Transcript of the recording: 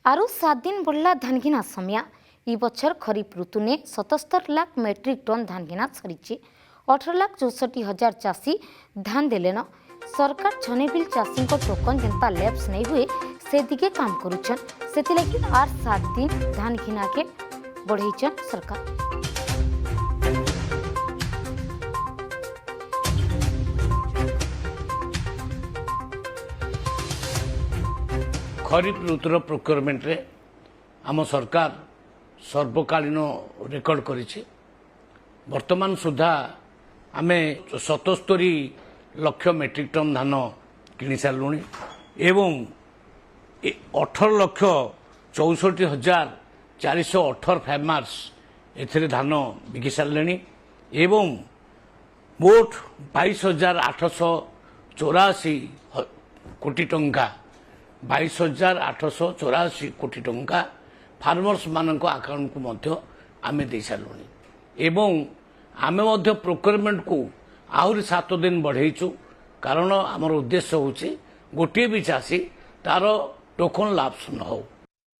आरु 7 दिन बढ़ला धान घिना समय इ बछर खरीफ ऋतु ने 77 लाख मेट्रिक टन धान घिना सरी 18,64,000 चाषी धान देलेन। सरकार छनेबिल चाषी टोकन जेनता लैप्स नहीं हुए से दिगे काम करुछन से लगी आर 7 दिन धान घिना के बढ़ेचन सरकार। खरीफ ऋतुर प्रोक्योरमेंट रे आम सरकार सर्वकालीन रेकर्ड करिछि। वर्तमान सुधा आमे 77 लाख मेट्रिक टन धान किनि सारलुनी एवं 18,64,418 फार्मर्स एथिरे धान बिकि सारलेनी एवं मोट 22,884 कोटी टंका 22,884 कोटी टंका फार्मर्स मानक अकाउंट को मध्य आमे दे सारलुनी एवं आमे मध्य प्रोक्योरमेंट को आहुरी 7 दिन बढ़ेइछु। कारण आमर उद्देश्य होछि गोटे भी चाषी तार टोकन लाभ न हो।